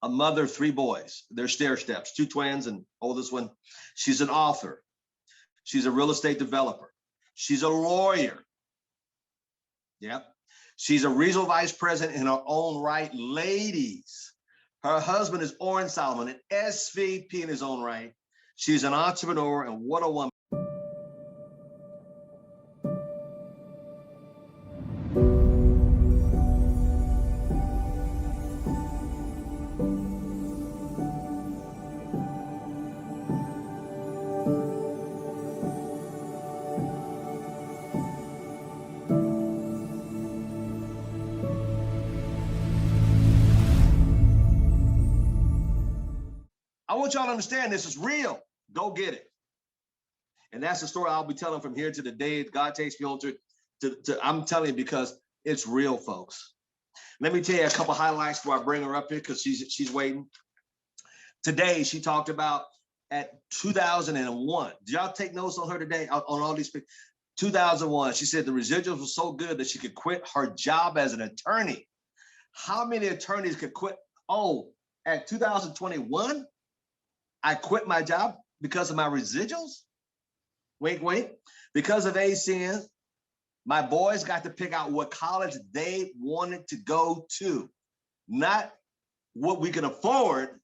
a mother of 3 boys. They're stair steps, 2 twins and oldest one. She's an author. She's a real estate developer. She's a lawyer. Yep. She's a regional vice president in her own right. Ladies, her husband is Oren Solomon, an SVP in his own right. She's an entrepreneur, and what a woman. I want y'all to understand this is real. Go get it. And that's the story I'll be telling from here to the day God takes me home to I'm telling you, because it's real, folks. Let me tell you a couple highlights before I bring her up here, because she's waiting. Today, she talked about at 2001. Did y'all take notes on her today, on all these? 2001, she said the residuals were so good that she could quit her job as an attorney. How many attorneys could quit? Oh, at 2021, I quit my job because of my residuals? Wait. Because of ACN, my boys got to pick out what college they wanted to go to, not what we can afford.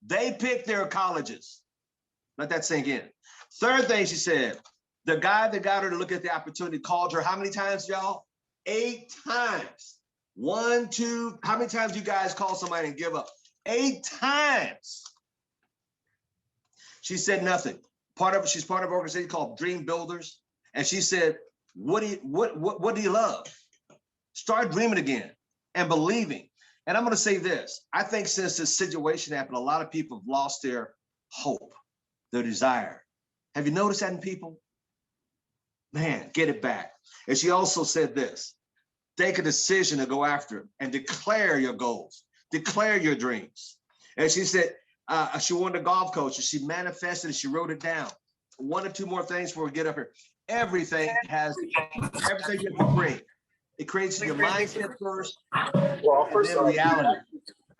They picked their colleges. Let that sink in. Third thing she said, the guy that got her to look at the opportunity called her how many times, y'all? 8 times. 1, 2, how many times you guys call somebody and give up? 8 times. She said nothing. She's part of an organization called Dream Builders. And she said, what do you love? Start dreaming again and believing. And I'm going to say this. I think since this situation happened, a lot of people have lost their hope, their desire. Have you noticed that in people? Man, get it back. And she also said this, take a decision to go after it and declare your goals, declare your dreams. And she said, she wanted a golf coach, and she manifested and she wrote it down. 1 or 2 more things before we get up here. Everything you have to bring. It creates your mindset first, well, first and then reality.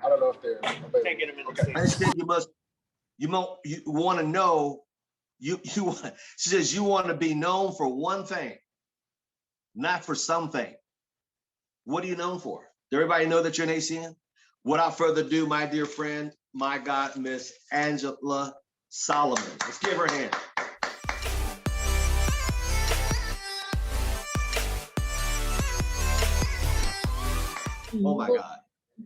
I don't know if they're available. Can't get them in the seat. You want to know, she says you want to be known for one thing, not for something. What are you known for? Does everybody know that you're an ACN? Without further ado, my dear friend, my God, Miss Angela Solomon. Let's give her a hand. Oh my God.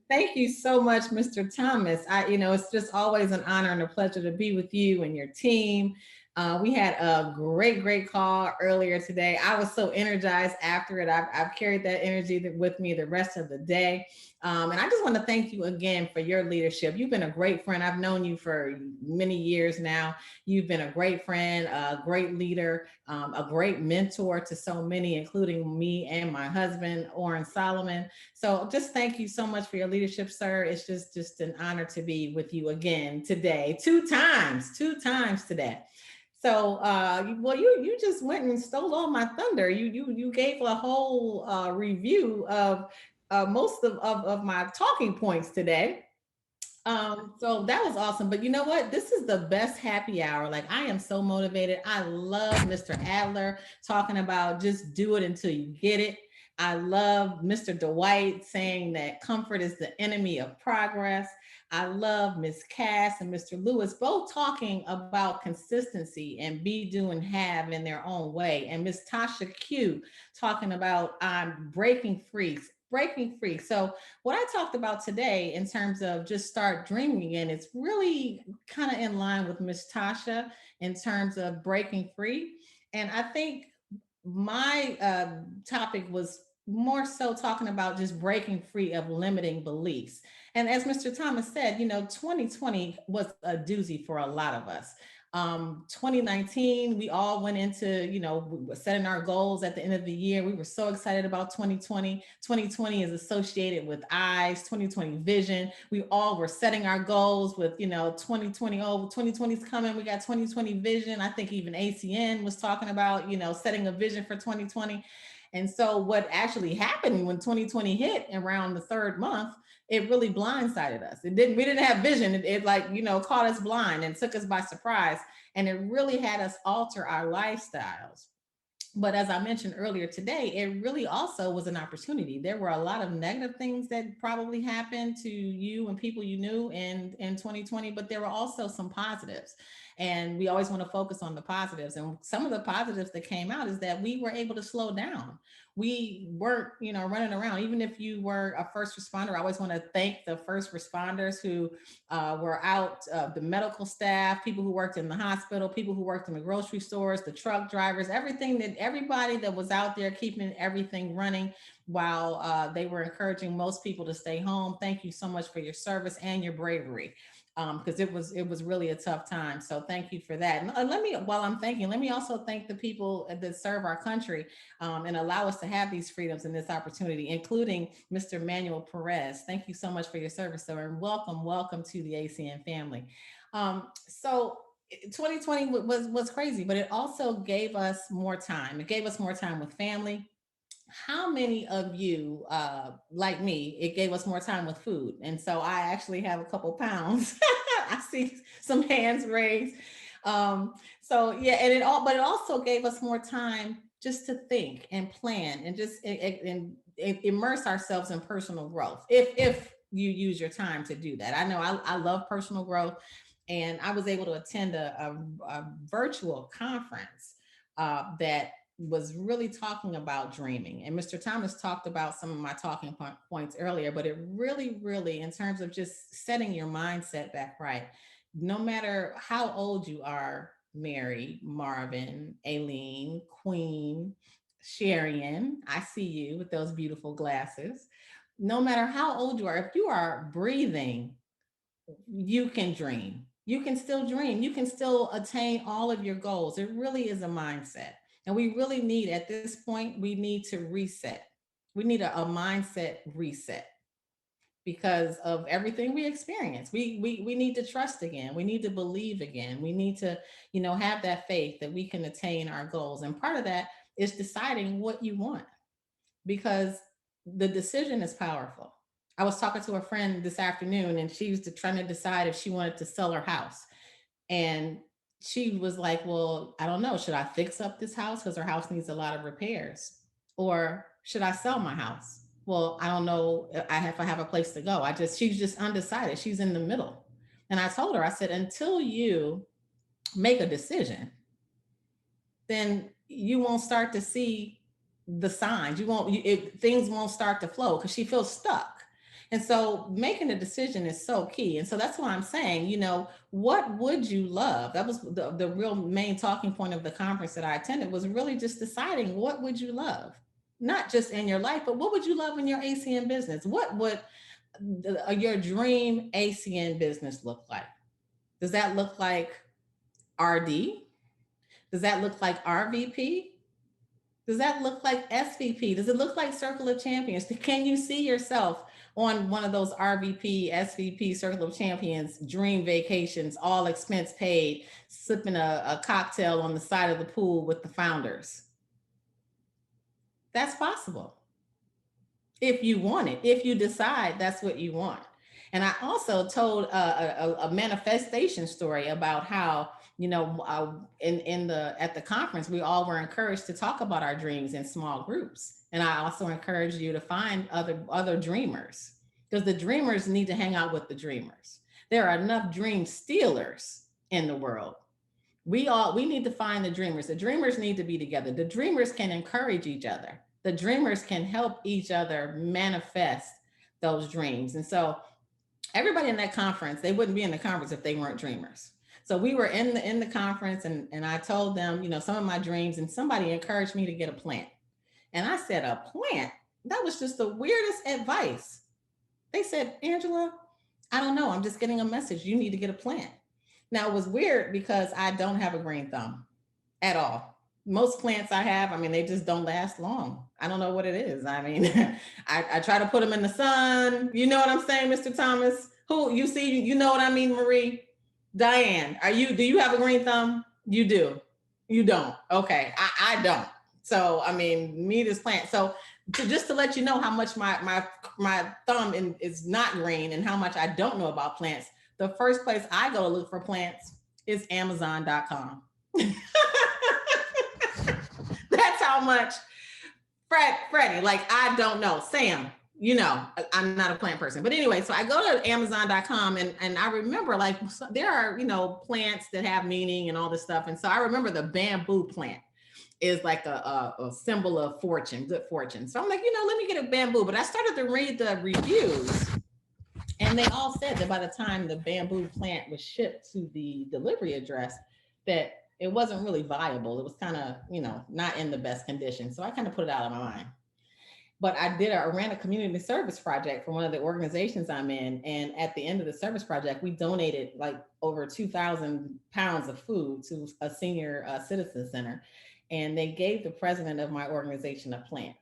Thank you so much, Mr. Thomas. It's just always an honor and a pleasure to be with you and your team. We had a great call earlier today. I was so energized after it. I've carried that energy with me the rest of the day. And I just want to thank you again for your leadership. You've been a great friend. I've known you for many years now. You've been a great friend, a great leader, a great mentor to so many, including me and my husband, Oren Solomon. So just thank you so much for your leadership, sir. It's just an honor to be with you again today, 2 times today. So, well, you just went and stole all my thunder. You gave a whole review of most of my talking points today. So that was awesome. But you know what? This is the best happy hour. Like, I am so motivated. I love Mr. Adler talking about just do it until you get it. I love Mr. Dwight saying that comfort is the enemy of progress. I love Ms. Cass and Mr. Lewis both talking about consistency and be, do, and have in their own way. And Ms. Tasha Q talking about breaking free. So what I talked about today in terms of just start dreaming again, it's really kind of in line with Ms. Tasha in terms of breaking free. And I think my topic was more so talking about just breaking free of limiting beliefs. And as Mr. Thomas said, 2020 was a doozy for a lot of us. 2019, we all went into, setting our goals at the end of the year. We were so excited about 2020. 2020 is associated with eyes, 2020 vision. We all were setting our goals with, 2020, 2020 is coming. We got 2020 vision. I think even ACN was talking about, setting a vision for 2020. And so what actually happened when 2020 hit around the third month, it really blindsided us. We didn't have vision. It like, caught us blind and took us by surprise. And it really had us alter our lifestyles. But as I mentioned earlier today, it really also was an opportunity. There were a lot of negative things that probably happened to you and people you knew in 2020, but there were also some positives. And we always want to focus on the positives. And some of the positives that came out is that we were able to slow down. We weren't, running around. Even if you were a first responder, I always want to thank the first responders who were out, the medical staff, people who worked in the hospital, people who worked in the grocery stores, the truck drivers, everybody that was out there keeping everything running while they were encouraging most people to stay home. Thank you so much for your service and your bravery. Because it was really a tough time. So thank you for that. And while I'm thanking, let me also thank the people that serve our country and allow us to have these freedoms and this opportunity, including Mr. Manuel Perez. Thank you so much for your service, sir, and welcome to the ACN family. So 2020 was crazy, but it also gave us more time. It gave us more time with family. How many of you, like me, it gave us more time with food? And so I actually have a couple pounds. I see some hands raised. So yeah, but it also gave us more time just to think and plan and just immerse ourselves in personal growth. If you use your time to do that. I know I love personal growth, and I was able to attend a virtual conference that was really talking about dreaming. And Mr. Thomas talked about some of my talking points earlier, but it really, in terms of just setting your mindset back right, no matter how old you are, Mary, Marvin, Aileen, Queen, Sharian, I see you with those beautiful glasses. No matter how old you are, if you are breathing, you can dream. You can still dream. You can still attain all of your goals. It really is a mindset. And we really need, at this point, we need to reset. We need a mindset reset because of everything we experience. We need to trust again. We need to believe again. We need to, have that faith that we can attain our goals. And part of that is deciding what you want, because the decision is powerful. I was talking to a friend this afternoon, and she was trying to decide if she wanted to sell her house. And she was like, well, I don't know. Should I fix up this house because her house needs a lot of repairs? Or should I sell my house? Well, I don't know if I have a place to go. She's just undecided. She's in the middle. And I told her, I said, until you make a decision, then you won't start to see the signs. Things won't start to flow because she feels stuck. And so making a decision is so key. And so that's why I'm saying, what would you love? That was the real main talking point of the conference that I attended, was really just deciding what would you love, not just in your life, but what would you love in your ACN business? What would your dream ACN business look like? Does that look like RD? Does that look like RVP? Does that look like SVP? Does it look like Circle of Champions? Can you see yourself on one of those RVP, SVP, Circle of Champions dream vacations, all expense paid, sipping a cocktail on the side of the pool with the founders? That's possible. If you want it, if you decide that's what you want. And I also told a manifestation story about how, at the conference, we all were encouraged to talk about our dreams in small groups. And I also encourage you to find other dreamers, because the dreamers need to hang out with the dreamers. There are enough dream stealers in the world. We need to find the dreamers. The dreamers need to be together. The dreamers can encourage each other. The dreamers can help each other manifest those dreams. And so everybody in that conference, they wouldn't be in the conference if they weren't dreamers. So we were in the conference, and I told them, some of my dreams, and somebody encouraged me to get a plant. And I said, a plant? That was just the weirdest advice. They said, Angela, I don't know. I'm just getting a message. You need to get a plant. Now, it was weird because I don't have a green thumb at all. Most plants I have, they just don't last long. I don't know what it is. I try to put them in the sun. You know what I'm saying, Mr. Thomas? You know what I mean, Marie? Diane, do you have a green thumb? You do. You don't. Okay. I don't. So, I mean, meat is plant. So just to let you know how much my thumb is not green and how much I don't know about plants, the first place I go to look for plants is Amazon.com. That's how much Freddie, like I don't know. Sam, I'm not a plant person. But anyway, so I go to Amazon.com and I remember like there are, plants that have meaning and all this stuff. And so I remember the bamboo plant is like a symbol of fortune, good fortune. So I'm like, let me get a bamboo. But I started to read the reviews and they all said that by the time the bamboo plant was shipped to the delivery address, that it wasn't really viable. It was kind of, not in the best condition. So I kind of put it out of my mind. But I ran a community service project for one of the organizations I'm in. And at the end of the service project, we donated like over 2,000 pounds of food to a senior citizen center. And they gave the president of my organization a plant.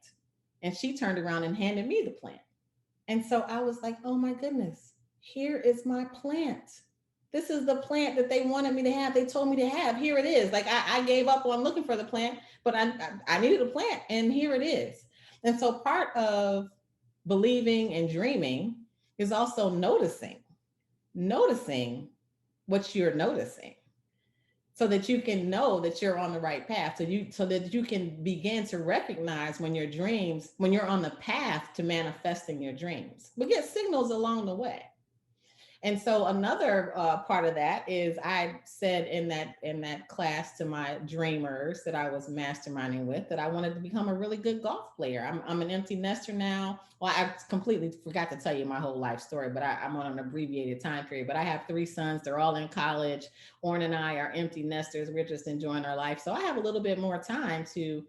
And she turned around and handed me the plant. And so I was like, oh my goodness, here is my plant. This is the plant that they wanted me to have. They told me to have. Here it is. Like I gave up on looking for the plant, but I needed a plant, and here it is. And so part of believing and dreaming is also noticing what you're noticing, so that you can know that you're on the right path. So that you can begin to recognize when you're on the path to manifesting your dreams. But get signals along the way. And so another part of that is I said in that class to my dreamers that I was masterminding with that I wanted to become a really good golf player. I'm an empty nester now. Well, I completely forgot to tell you my whole life story, but I'm on an abbreviated time period. But I have 3 sons. They're all in college. Orrin and I are empty nesters. We're just enjoying our life. So I have a little bit more time to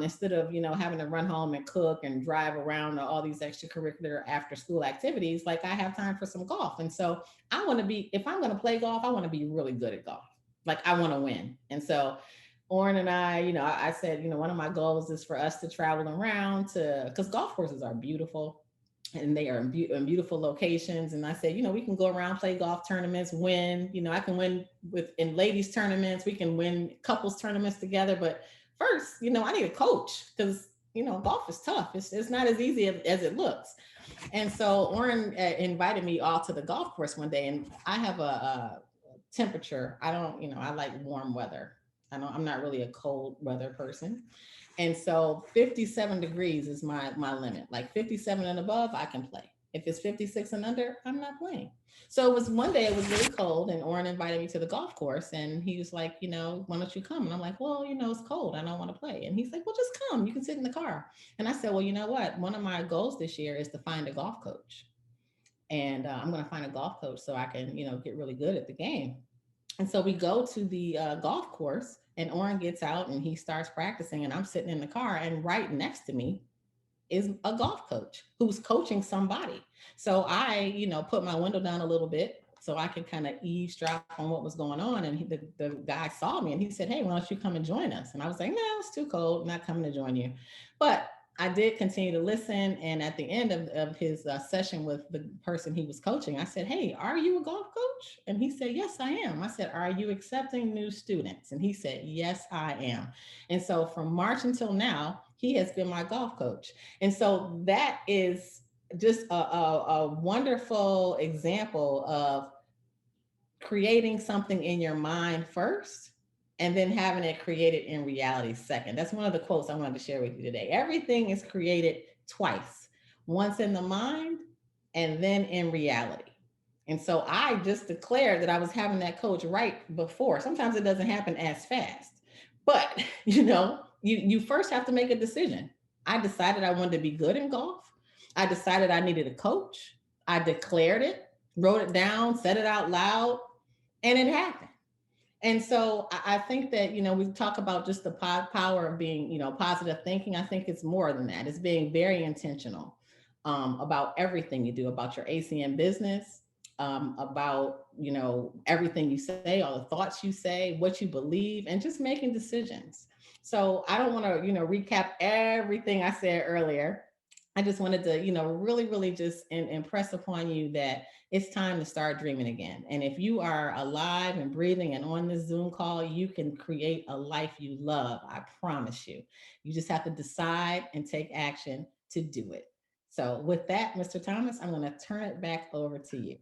instead of having to run home and cook and drive around to all these extracurricular after school activities, like I have time for some golf. And so I want to be, if I'm going to play golf, I want to be really good at golf. Like I want to win. And so Orrin and I said, one of my goals is for us to travel around because golf courses are beautiful and they are in beautiful locations. And I said, we can go around, play golf tournaments, win. I can win in ladies tournaments. We can win couples tournaments together. But first, I need a coach because, golf is tough. It's not as easy as it looks. And so Orrin invited me all to the golf course one day, and I have a temperature. I don't, I like warm weather. I'm not really a cold weather person. And so 57 degrees is my limit. Like 57 and above, I can play. If it's 56 and under, I'm not playing. So it was one day, it was really cold, and Orrin invited me to the golf course, and he was like, why don't you come? And I'm like, well, it's cold. I don't want to play. And he's like, well, just come. You can sit in the car. And I said, well, you know what? One of my goals this year is to find a golf coach. And I'm going to find a golf coach so I can, get really good at the game. And so we go to the golf course, and Orrin gets out and he starts practicing, and I'm sitting in the car, and right next to me is a golf coach who's coaching somebody. So I, put my window down a little bit so I could kind of eavesdrop on what was going on. And the guy saw me and he said, hey, why don't you come and join us? And I was like, no, it's too cold. I'm not coming to join you. But I did continue to listen. And at the end of his session with the person he was coaching, I said, hey, are you a golf coach? And he said, yes, I am. I said, are you accepting new students? And he said, yes, I am. And so from March until now, he has been my golf coach. And so that is just a wonderful example of creating something in your mind first and then having it created in reality second. That's one of the quotes I wanted to share with you today. Everything is created twice, once in the mind and then in reality. And so I just declared that I was having that coach right before. Sometimes it doesn't happen as fast, but you first have to make a decision. I decided I wanted to be good in golf. I decided I needed a coach. I declared it, wrote it down, said it out loud, and it happened. And so I think that, we talk about just the power of being, positive thinking. I think it's more than that. It's being very intentional about everything you do, about your ACM business, about, everything you say, all the thoughts you say, what you believe, and just making decisions. So I don't want to, recap everything I said earlier, I just wanted to, really, really just impress upon you that it's time to start dreaming again. And if you are alive and breathing and on this Zoom call, you can create a life you love. I promise you. You just have to decide and take action to do it. So, with that, Mr. Thomas, I'm going to turn it back over to you.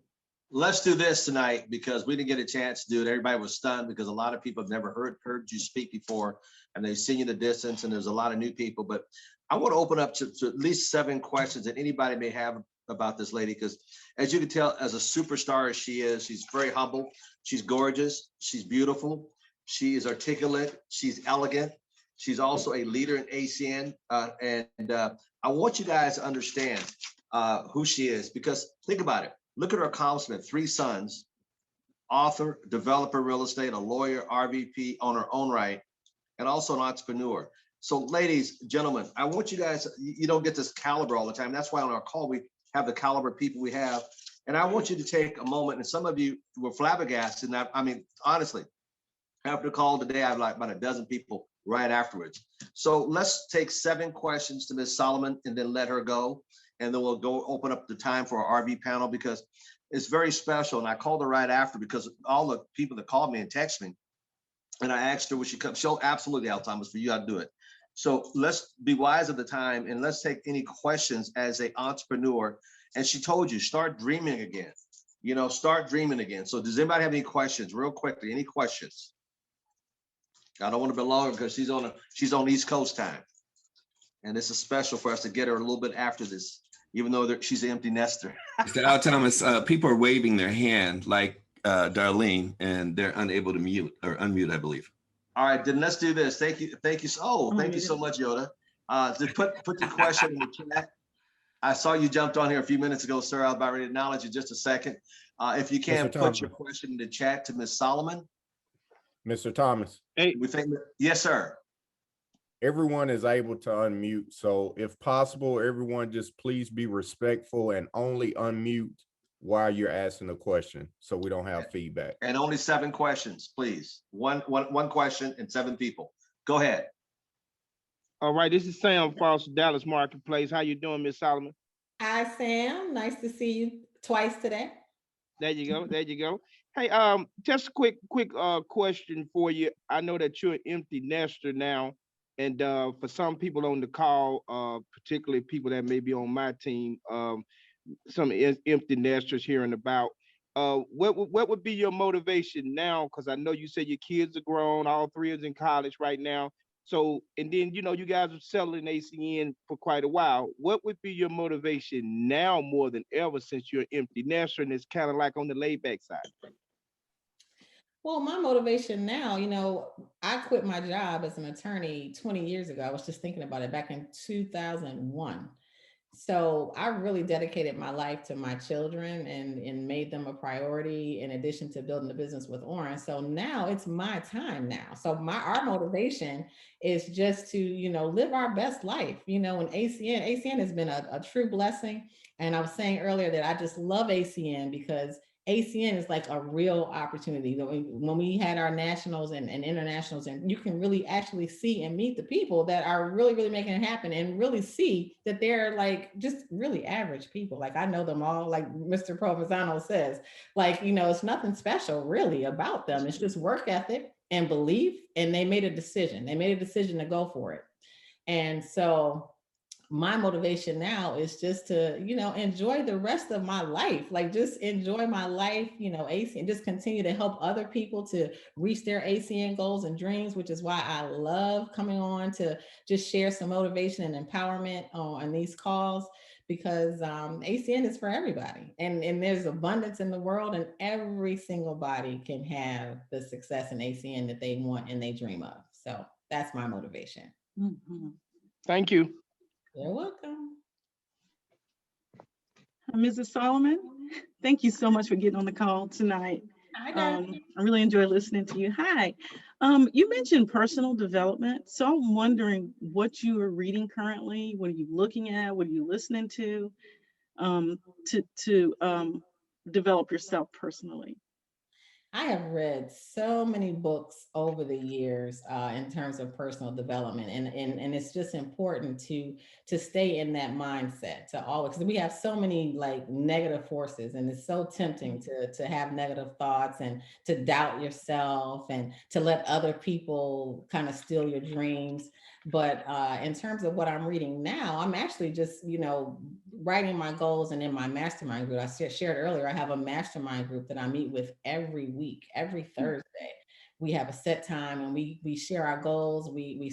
Let's do this tonight because we didn't get a chance to do it. Everybody was stunned because a lot of people have never heard you speak before, and they've seen you in the distance, and there's a lot of new people. But I want to open up to at least 7 questions that anybody may have about this lady, because as you can tell, as a superstar as she is, she's very humble, she's gorgeous, she's beautiful, she is articulate, she's elegant, she's also a leader in ACN, and I want you guys to understand who she is, because think about it. Look at her accomplishment: 3 sons, author, developer, real estate, a lawyer, RVP on her own right, and also an entrepreneur. So ladies, gentlemen, I want you guys, you don't get this caliber all the time. That's why on our call, we have the caliber people we have. And I want you to take a moment, and some of you were flabbergasted. And I mean, honestly, after the call today, I have like about a dozen people right afterwards. So let's take 7 questions to Ms. Solomon and then let her go. And then we'll go open up the time for our RV panel, because it's very special. And I called her right after because all the people that called me and texted me, and I asked her, would she come? She'll absolutely, Al Thomas, for you, I'll do it. So let's be wise of the time, and let's take any questions as an entrepreneur. And she told you, start dreaming again. Start dreaming again. So does anybody have any questions real quickly? Any questions? I don't want to be long because she's on East Coast time. And this is special for us to get her a little bit after this, even though she's an empty nester. Mr. Al Thomas, people are waving their hand like Darlene, and they're unable to mute or unmute, I believe. All right, then let's do this. Thank you. Thank you. Oh, thank you so much, Yoda. Just put your question in the chat. I saw you jumped on here a few minutes ago, sir. I was about ready to acknowledge you just a second. If you can put your question in the chat to Ms. Solomon. Mr. Thomas. Hey. Yes, sir. Everyone is able to unmute. So if possible, everyone just please be respectful and only unmute while you're asking a question, so we don't have feedback. And only 7 questions, please. One question and 7 people. Go ahead. All right, this is Sam Foster, Dallas Marketplace. How you doing, Miss Solomon? Hi, Sam. Nice to see you twice today. There you go. There you go. Hey, just a quick question for you. I know that you're an empty nester now, and for some people on the call, particularly people that may be on my team, some empty nesters hearing about. What would be your motivation now? Because I know you said your kids are grown, all 3 is in college right now. So, and then, you guys are selling ACN for quite a while. What would be your motivation now more than ever, since you're empty nester and it's kind of like on the laid back side? Well, my motivation now, I quit my job as an attorney 20 years ago. I was just thinking about it back in 2001. So I really dedicated my life to my children and made them a priority, in addition to building the business with Oren. So now it's my time now. So our motivation is just to, live our best life, and ACN has been a true blessing. And I was saying earlier that I just love ACN because ACN is like a real opportunity. When we had our nationals and internationals, and you can really actually see and meet the people that are really, really making it happen, and really see that they're like just really average people. Like I know them all, like Mr. Provenzano says, it's nothing special really about them. It's just work ethic and belief. And they made a decision. They made a decision to go for it. And so my motivation now is just to, enjoy the rest of my life. Like just enjoy my life, ACN, just continue to help other people to reach their ACN goals and dreams, which is why I love coming on to just share some motivation and empowerment on these calls, because ACN is for everybody. And there's abundance in the world, and every single body can have the success in ACN that they want and they dream of. So that's my motivation. Mm-hmm. Thank you. You're welcome. Mrs. Solomon, thank you so much for getting on the call tonight. Hi, I really enjoy listening to you. Hi. You mentioned personal development. So I'm wondering what you are reading currently. What are you looking at? What are you listening to develop yourself personally? I have read so many books over the years in terms of personal development, and it's just important to stay in that mindset to always, because we have so many like negative forces, and it's so tempting to have negative thoughts and to doubt yourself and to let other people kind of steal your dreams. But in terms of what I'm reading now, I'm actually just, writing my goals. And in my mastermind group, I shared earlier, I have a mastermind group that I meet with every week, every Thursday. We have a set time, and we share our goals. We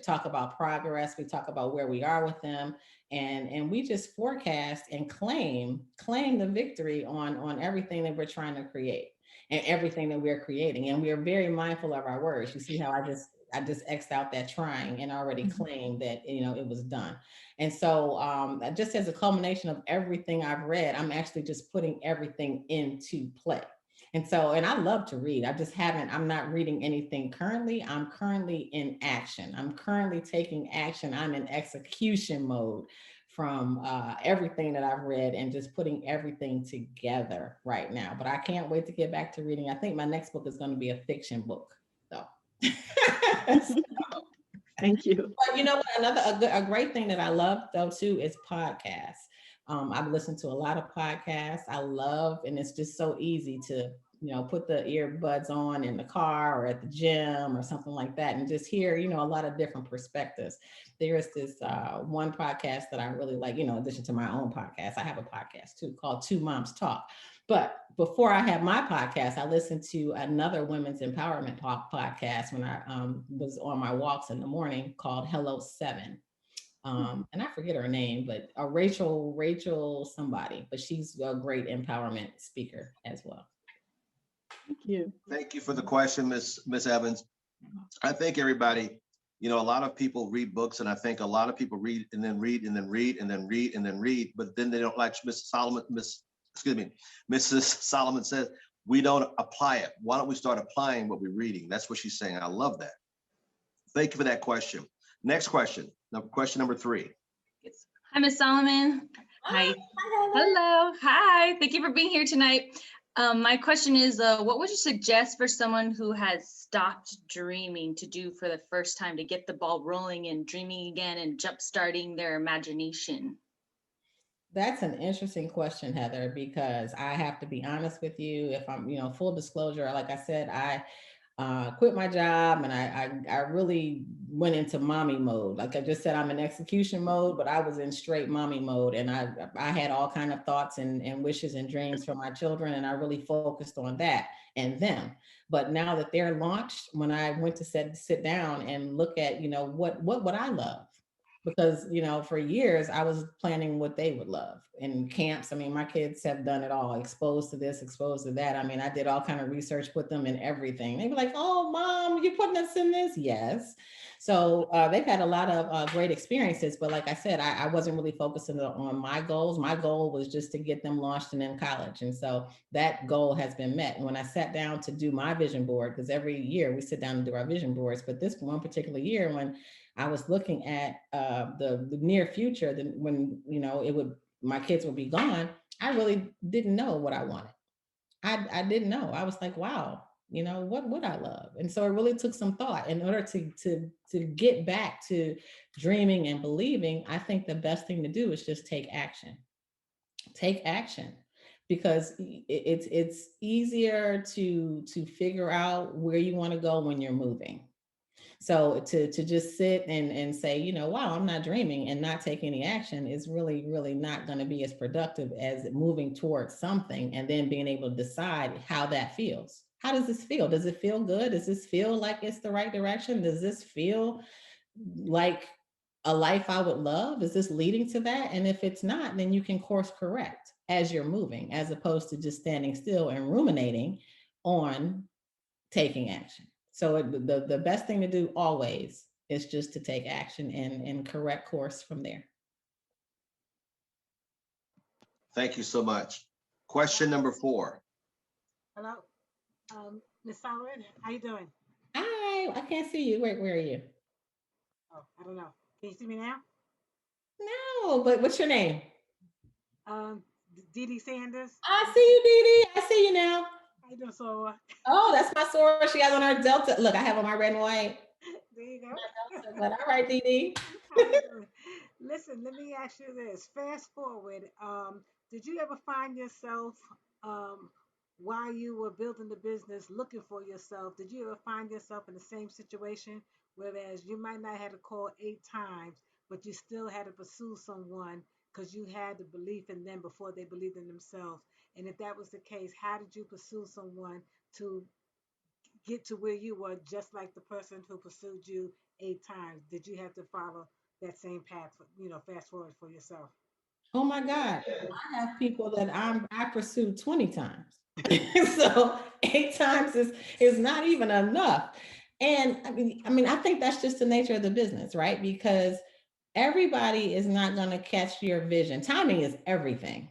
talk about progress. We talk about where we are with them, and we just forecast and claim the victory on everything that we're trying to create and everything that we're creating. And we are very mindful of our words. You see how I just X'd out that trying and already claimed that, it was done. And so just as a culmination of everything I've read, I'm actually just putting everything into play. And I love to read. I'm not reading anything currently. I'm currently in action. I'm currently taking action. I'm in execution mode from everything that I've read and just putting everything together right now. But I can't wait to get back to reading. I think my next book is going to be a fiction book, though. Thank you. But you know what? A great thing that I love though too is podcasts. I've listened to a lot of podcasts. I love, and it's just so easy to put the earbuds on in the car or at the gym or something like that, and just hear a lot of different perspectives. There is this one podcast that I really like. In addition to my own podcast, I have a podcast too called Two Moms Talk. But before I had my podcast, I listened to another women's empowerment podcast when I was on my walks in the morning called Hello Seven. And I forget her name, but Rachel somebody, but she's a great empowerment speaker as well. Thank you. Thank you for the question, Miss Evans. I think everybody, a lot of people read books, and I think a lot of people read and then read and then read and then read and then read, but then they don't, like Mrs. Solomon says, we don't apply it. Why don't we start applying what we're reading? That's what she's saying. I love that. Thank you for that question. Next question. Now, question number 3. Hi, Ms. Solomon. Hi. Hello. Hi. Thank you for being here tonight. My question is, what would you suggest for someone who has stopped dreaming to do for the first time to get the ball rolling and dreaming again and jump-starting their imagination? That's an interesting question, Heather, because I have to be honest with you. If I'm, full disclosure, like I said, I quit my job, and I really went into mommy mode. Like I just said, I'm in execution mode, but I was in straight mommy mode, and I had all kind of thoughts and wishes and dreams for my children, and I really focused on that and them. But now that they're launched, when I went to sit down and look at, what would I love? Because for years I was planning what they would love in camps. I mean, my kids have done it all, exposed to this, exposed to that. I mean, I did all kind of research with them and everything. They were like, oh mom, you're putting us in this. Yes. So they've had a lot of great experiences, but like I said, I wasn't really focusing on my goals. My goal was just to get them launched and in college, and so that goal has been met. And when I sat down to do my vision board, because every year we sit down and do our vision boards, but this one particular year, when I was looking at the near future, when my kids would be gone, I really didn't know what I wanted. I didn't know. I was like, wow, what would I love? And so it really took some thought in order to get back to dreaming and believing. I think the best thing to do is just take action. Take action, because it's easier to figure out where you want to go when you're moving. So to just sit and say, wow, I'm not dreaming, and not take any action is really, really not going to be as productive as moving towards something and then being able to decide how that feels. How does this feel? Does it feel good? Does this feel like it's the right direction? Does this feel like a life I would love? Is this leading to that? And if it's not, then you can course correct as you're moving, as opposed to just standing still and ruminating on taking action. So the best thing to do always is just to take action and correct course from there. Thank you so much. Question number 4. Hello, Miss Solomon, how you doing? Hi, I can't see you. Where are you? Oh, I don't know. Can you see me now? No, but what's your name? Dee Dee Sanders. I see you, Dee Dee. I see you now. How you doing, sword. Oh, that's my sword she has on her Delta. Look, I have on my red and white. There you go. Delta, but all right, Dee Dee. How you doing? Listen, let me ask you this. Fast forward, did you ever find yourself um, while you were building the business looking for yourself? Did you ever find yourself in the same situation, whereas you might not have to call 8 times, but you still had to pursue someone because you had the belief in them before they believed in themselves? And if that was the case, how did you pursue someone to get to where you were, just like the person who pursued you 8 times? Did you have to follow that same path, fast forward for yourself? Oh my God. I have people that I pursued 20 times. So 8 times is not even enough. And I mean, I think that's just the nature of the business, right? Because everybody is not going to catch your vision. Timing is everything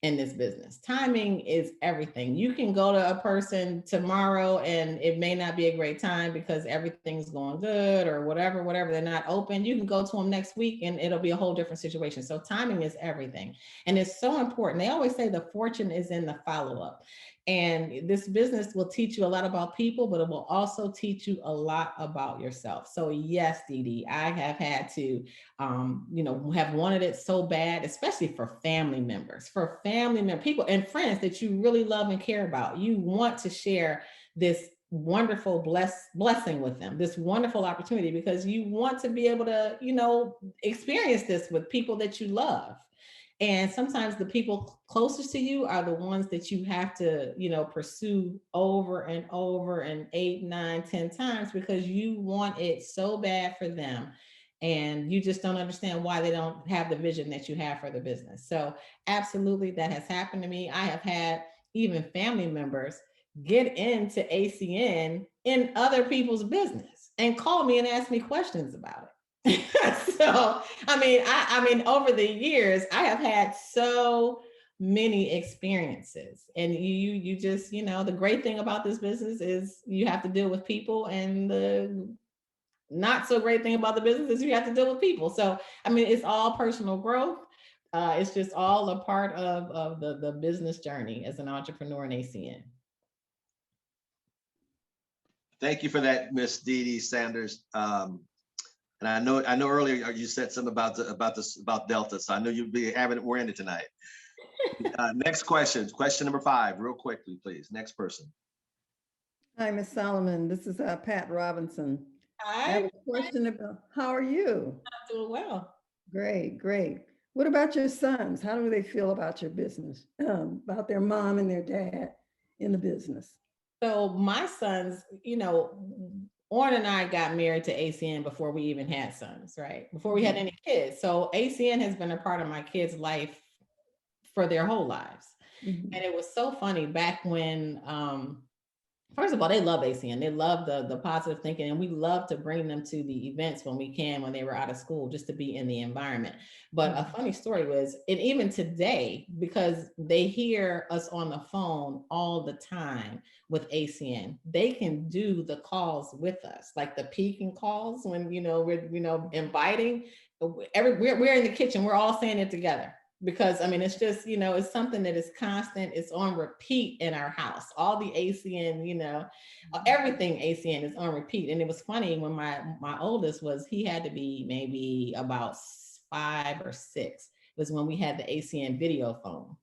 in this business. Timing is everything. You can go to a person tomorrow and it may not be a great time because everything's going good or whatever, they're not open. You can go to them next week and it'll be a whole different situation. So timing is everything. And it's so important. They always say the fortune is in the follow-up. And this business will teach you a lot about people, but it will also teach you a lot about yourself. So yes, Dee Dee, I have had to have wanted it so bad, especially for family members, people and friends that you really love and care about. You want to share this wonderful blessing with them, this wonderful opportunity, because you want to be able to, experience this with people that you love. And sometimes the people closest to you are the ones that you have to, pursue over and over and 8, 9, 10 times because you want it so bad for them. And you just don't understand why they don't have the vision that you have for the business. So absolutely, that has happened to me. I have had even family members get into ACN in other people's business and call me and ask me questions about it. So, I mean, over the years, I have had so many experiences, and you just, the great thing about this business is you have to deal with people, and the not so great thing about the business is you have to deal with people. So, I mean, it's all personal growth. It's just all a part of the business journey as an entrepreneur in ACN. Thank you for that, Miss Dee Dee Sanders. And I know earlier you said something about Delta, so I know you'll be having it wearing it tonight. Next question number 5, real quickly, please. Next person. Hi, Ms. Solomon. This is Pat Robinson. Hi. I have a question about, how are you? I'm doing well. Great, great. What about your sons? How do they feel about your business, about their mom and their dad in the business? So my sons, Orrin and I got married to ACN before we even had sons, right? Before we had any kids. So ACN has been a part of my kids' life for their whole lives. And it was so funny back when, first of all, they love ACN. They love the positive thinking, and we love to bring them to the events when we can, when they were out of school, just to be in the environment. But a funny story was, and even today, because they hear us on the phone all the time with ACN, they can do the calls with us, like the peeking calls when, we're, inviting. We're in the kitchen, we're all saying it together. Because it's just, it's something that is constant. It's on repeat in our house. All the ACN, everything ACN is on repeat. And it was funny when my oldest he had to be maybe about 5 or 6, was when we had the ACN video phone.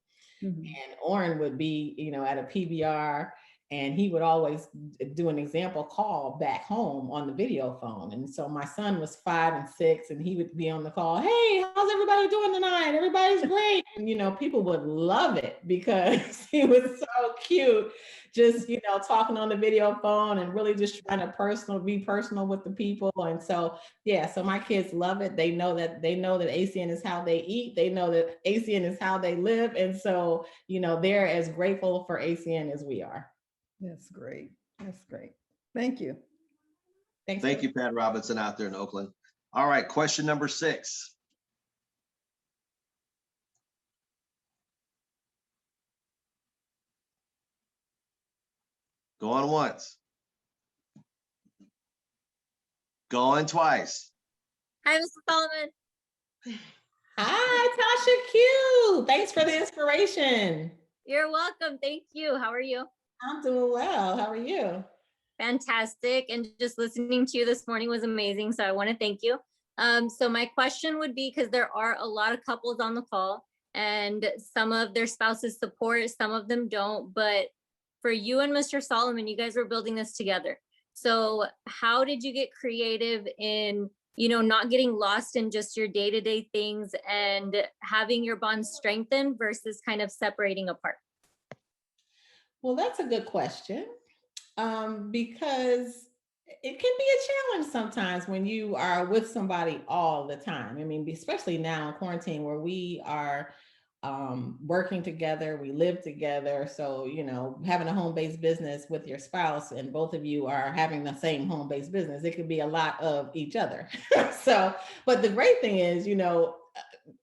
And Orrin would be, at a PBR, and he would always do an example call back home on the video phone. And so my son was 5 and 6, and he would be on the call. Hey, how's everybody doing tonight? Everybody's great. And, people would love it because he was so cute, just, talking on the video phone and really just trying to be personal with the people. And so, yeah, so my kids love it. They know that ACN is how they eat. They know that ACN is how they live. And so, they're as grateful for ACN as we are. That's great. That's great. Thank you. Thank you, Pat Robinson out there in Oakland. All right, question number 6. Going once. Going twice. Hi, Mr. Solomon. Hi, Tasha Q. Thanks for the inspiration. You're welcome. Thank you. How are you? I'm doing well. How are you? Fantastic. And just listening to you this morning was amazing. So I want to thank you. So my question would be, because there are a lot of couples on the call and some of their spouses support, some of them don't. But for you and Mr. Solomon, you guys were building this together. So how did you get creative in, not getting lost in just your day-to-day things and having your bond strengthened versus kind of separating apart? Well, that's a good question. Because it can be a challenge sometimes when you are with somebody all the time. I mean, especially now in quarantine where we are working together, we live together. So, having a home-based business with your spouse and both of you are having the same home-based business, it could be a lot of each other. So, but the great thing is,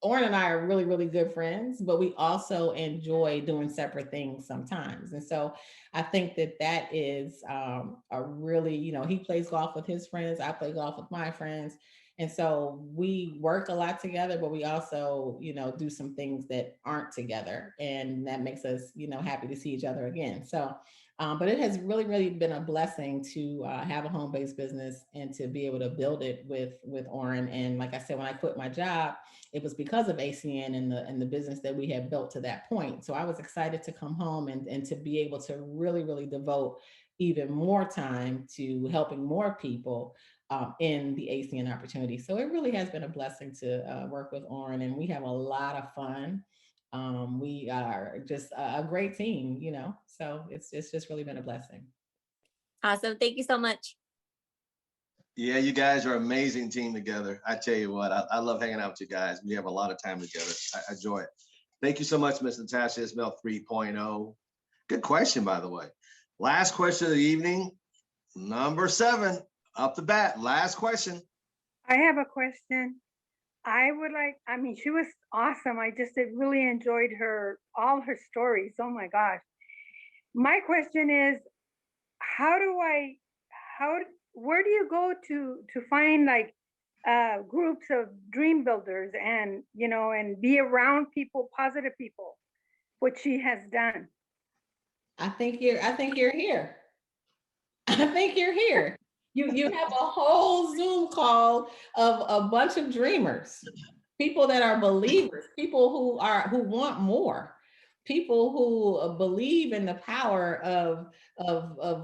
Orrin and I are really, really good friends, but we also enjoy doing separate things sometimes. And so I think that is a really, he plays golf with his friends. I play golf with my friends. And so we work a lot together, but we also, do some things that aren't together. And that makes us, happy to see each other again. So, but it has really, really been a blessing to have a home-based business and to be able to build it with Orrin. And like I said, when I quit my job, it was because of ACN and the business that we had built to that point. So I was excited to come home and to be able to really, really devote even more time to helping more people in the ACN opportunity. So it really has been a blessing to work with Orrin, and we have a lot of fun. We are just a great team, so it's just really been a blessing. Awesome. Thank you so much. Yeah, you guys are an amazing team together. I tell you what, I love hanging out with you guys. We have a lot of time together. I enjoy it. Thank you so much, Ms. Natasha Ismail 3.0. Good question, by the way. Last question of the evening, number 7, up the bat. Last question. I have a question. She was awesome. I just really enjoyed all her stories. Oh my gosh. My question is, where do you go to find groups of dream builders and be around people, positive people, what she has done? I think you're here. I think you're here. You have a whole Zoom call of a bunch of dreamers, people that are believers, people who want more, people who believe in the power of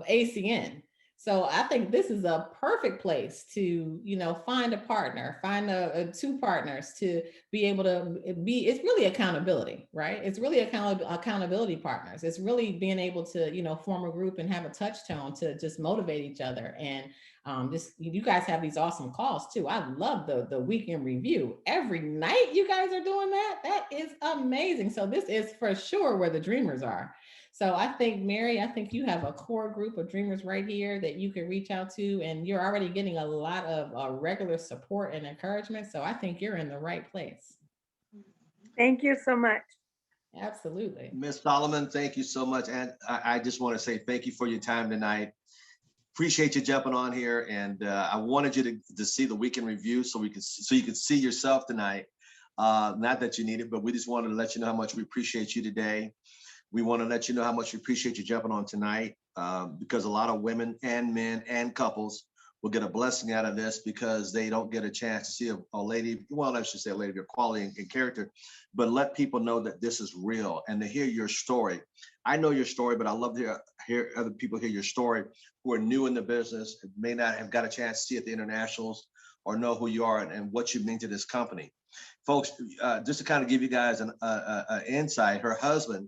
ACN. So I think this is a perfect place to, find a partner, find two partners to be able to be. It's really accountability, right? It's really accountability partners. It's really being able to, form a group and have a touch tone to just motivate each other. And you guys have these awesome calls too. I love the weekend review. Every night you guys are doing that. That is amazing. So this is for sure where the dreamers are. So I think, Mary, you have a core group of dreamers right here that you can reach out to, and you're already getting a lot of regular support and encouragement. So I think you're in the right place. Thank you so much. Absolutely. Ms. Solomon, thank you so much. And I just want to say thank you for your time tonight. Appreciate you jumping on here. And I wanted you to see the weekend review so you could see yourself tonight. Not that you need it, but we just wanted to let you know how much we appreciate you today. We want to let you know how much we appreciate you jumping on tonight, because a lot of women and men and couples will get a blessing out of this because they don't get a chance to see a lady, well, I should say a lady of your quality and character, but let people know that this is real and to hear your story. I know your story, but I love to hear other people hear your story who are new in the business, may not have got a chance to see at the internationals or know who you are and what you mean to this company. Folks, just to kind of give you guys an insight, her husband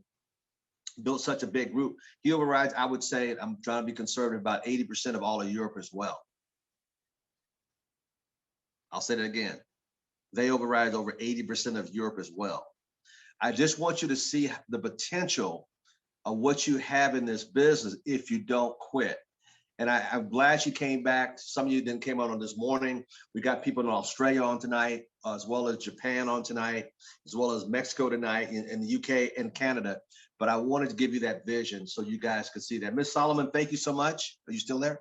built such a big group. He overrides, I would say, I'm trying to be conservative, about 80% of all of Europe as well. I'll say that again. They override over 80% of Europe as well. I just want you to see the potential of what you have in this business if you don't quit. And I'm glad she came back. Some of you didn't came on this morning. We got people in Australia on tonight, as well as Japan on tonight, as well as Mexico tonight, in the UK and Canada. But I wanted to give you that vision so you guys could see that. Ms. Solomon, thank you so much. Are you still there?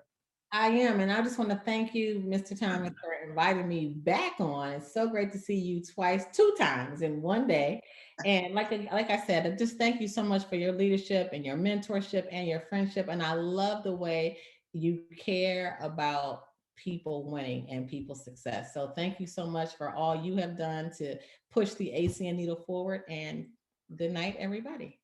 I am, and I just want to thank you, Mr. Thomas, for inviting me back on. It's so great to see you twice, 2 times in one day. And like I said, I just thank you so much for your leadership and your mentorship and your friendship. And I love the way you care about people winning and people's success. So thank you so much for all you have done to push the ACN needle forward. And good night, everybody.